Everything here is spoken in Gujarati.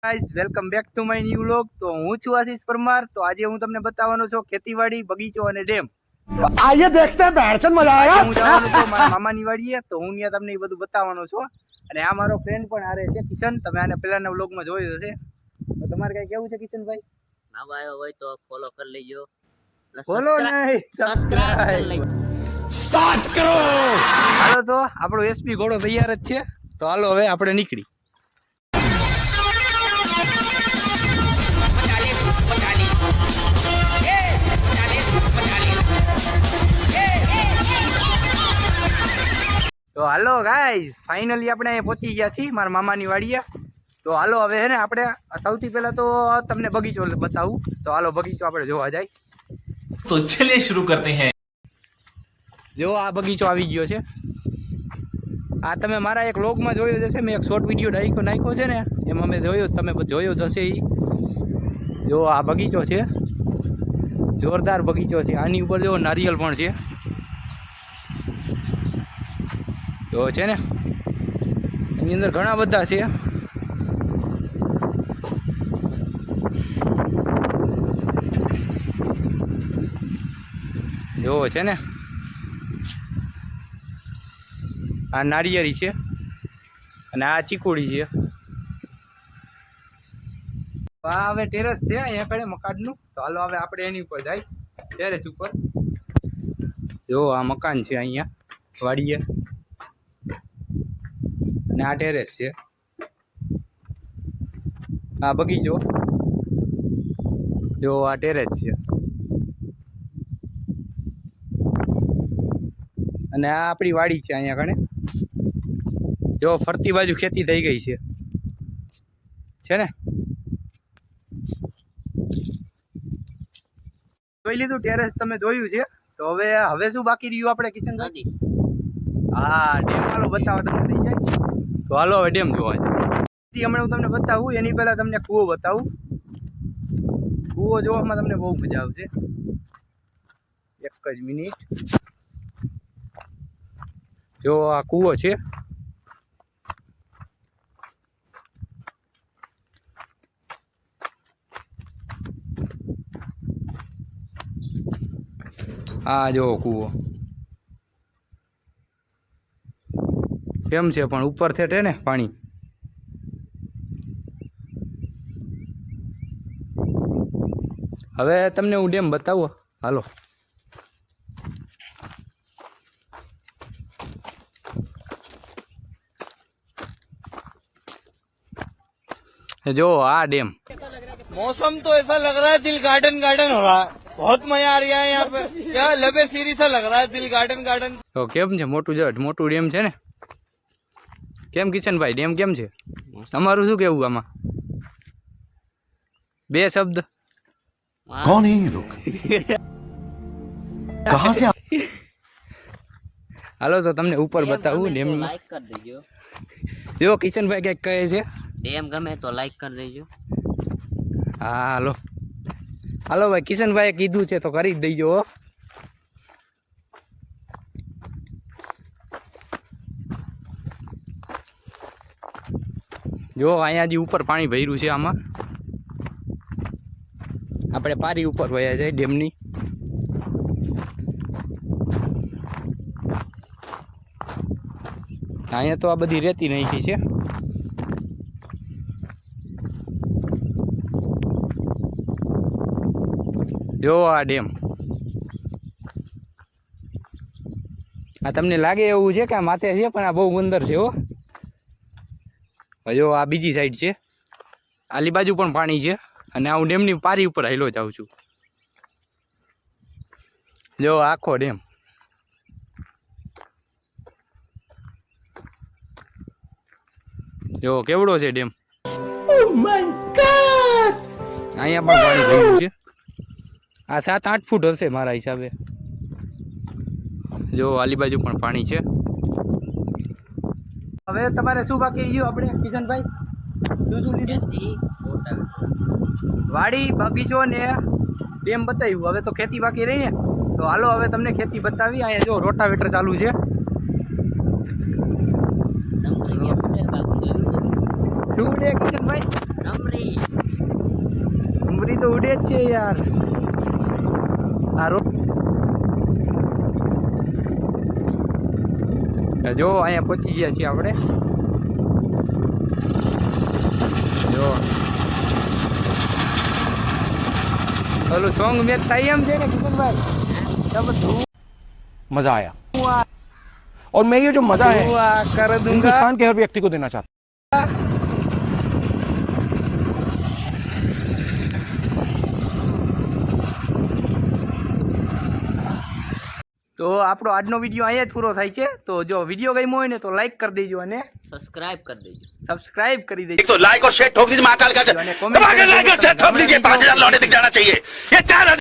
Guys welcome back to my new vlog. तो હું છું આશીષ પરમાર। તો આજે હું તમને બતાવવાનો છું ખેતીવાડી, બગીચો અને ડેમ। आइए देखते हैं बैठचंद मजा आएगा। હું જવાનો છું મારા મામાની વાડીએ, તો હું ત્યાં તમને એ બધું બતાવવાનો છું। અને આ મારો ફ્રેન્ડ પણ આરે છે કિશન, તમે આને પહેલાના વ્લોગમાં જોયો હશે। તો તમારે કઈ કેવું છે કિશનભાઈ? નવા આવ્યો હોય તો ફોલો કરી લેજો, ફોલો નહીં સબસ્ક્રાઇબ કરી લેજો। स्टार्ट करो। હાલો તો આપણો એસપી ઘોડો તૈયાર જ છે, તો હાલો હવે આપણે નીકળી। તો હાલો ગાઈસ, ફાઇનલી આપણે અહીંયા પહોંચી ગયા છીએ મારા મામાની વાડીએ। તો હાલો હવે હે ને આપણે સૌથી પહેલા તો તમને બગીચો બતાવું। તો હાલો બગીચો આપણે જોવા જાય। तो चलिए शुरू करते हैं। જો આ બગીચો આવી ગયો છે। આ તમે મારા એક વ્લોગમાં જોયો જ હશે, મેં એક શોર્ટ વિડીયો નાખ્યો છે ને, એમાં મેં જોયો, તમે જોયો જ હશે એ। જો આ બગીચો છે, જોરદાર બગીચો છે। આની ઉપર જો નારિયેલ પણ છે, જો છે ને એની અંદર ઘણા બધા છે। જો છે ને આ નારિયેળી છે અને આ ચીકુડી છે। આ હવે ટેરેસ છે અહીંયા કડે મકાનનું। તો હાલો હવે આપણે એની ઉપર જાય, ટેરેસ ઉપર। જો આ મકાન છે અહીંયા વાડીએ, અને આ ટેરેસ છે, આ બગીચો, જો આ ટેરેસ છે, અને આ આપણી વાડી છે અહીંયા કણે। જો ફરતી બાજુ ખેતી થઈ ગઈ છે ને। જોઈ લીધું ટેરેસ, તમે જોયું છે। તો હવે શું બાકી રહ્યું આપણે કિશનભાઈ? હા, ડેમ હાલો બતાવો તમને થઈ જાય। તો હાલો હવે ડેમ જોવા જાય। હમણાં હું તમને બતાવું, એની પહેલાં તમને કૂવો બતાવું। કૂવો જોવામાં તમને બહુ મજા આવશે। એક જ મિનિટ, જો આ કૂવો છે, આ જો કૂવો કેમ છે, પણ ઉપર છે ને પાણી। હવે તમને હું ડેમ બતાવું, હાલો। जो आ डैम, मौसम तो ऐसा लग रहा है दिल गार्डन गार्डन हो रहा है। बहुत मजा आ रहा है यहाँ पे, यहाँ लबे सीरी सा लग रहा है, दिल गार्डन गार्डन। तो केम छे मोटू डेम छे ने, केम किशन भाई डेम केम छे? તમારું શું કેવું આમાં? બે શબ્દ। कौन है ये लोग? कहाँ से? હાલો તો તમને ઉપર બતાવું ડેમ। લાઈક કરી દેજો। જો કિશનભાઈ કંઈક કહે છે। ડેમ ગમે તો લાઈક કરી દેજો। હા હાલો હાલો ભાઈ, કિશનભાઈએ કીધું છે તો કરી જ દઈજો હો। જો અહીંયા જે ઉપર પાણી ભર્યું છે, આમાં આપણે પારી ઉપર વયા જાય ડેમની। અહીંયા તો આ બધી રેતી નાખી છે। જો આ ડેમ, આ તમને લાગે એવું છે કે આ માથે છે, પણ આ બહુ અંદર છે હો। જો આ બીજી સાઈડ છે, આલી બાજુ પણ પાણી છે, અને હું ડેમની પારી ઉપર હાલ્યો જાઉં છું। જો આખો ડેમ, જો કેવડો છે ડેમ। અહીંયા પણ પાણી ભર્યું છે, આ 7-8 ફૂટ હશે મારા હિસાબે। જો આલી બાજુ પણ પાણી છે। હવે તમારે શું બાકી રહ્યું આપણે કિશનભાઈ? શું લીધું? વાડી, બગીચો ને ડેમ બતાવ્યું। હવે તો ખેતી બાકી રહી ને, તો હાલો હવે તમને ખેતી બતાવી। અહીંયા જો રોટાવેટર ચાલુ છે। શું છે કિશનભાઈ? નમરી તો ઉડે જ છે યાર. આ જો અહીંયા પહોંચી ગયા છીએ આપણે. જો ઓલું સોંગ મેચ થાય એમ છે ને કિશનભાઈ. मजा आया और मैं ये जो मजा है हुआ कर दूंगा. हिंदुस्तान के हर व्यक्ति को देना चाहता તો આપણો આજનો વિડીયો અહીંયા જ પૂરો થાય છે. તો જો વિડીયો ગમ્યો હોય ને તો લાઈક કરી દેજો અને સબસ્ક્રાઇબ કરી દેજો. સબસ્ક્રાઇબ કરી દેજો. तो लाइक और शेयर ठोक दीजिए महाकाल का અને comment लाइक और शेयर ठोक दीजिए 5000 लौटे दिख जाना चाहिए ये 4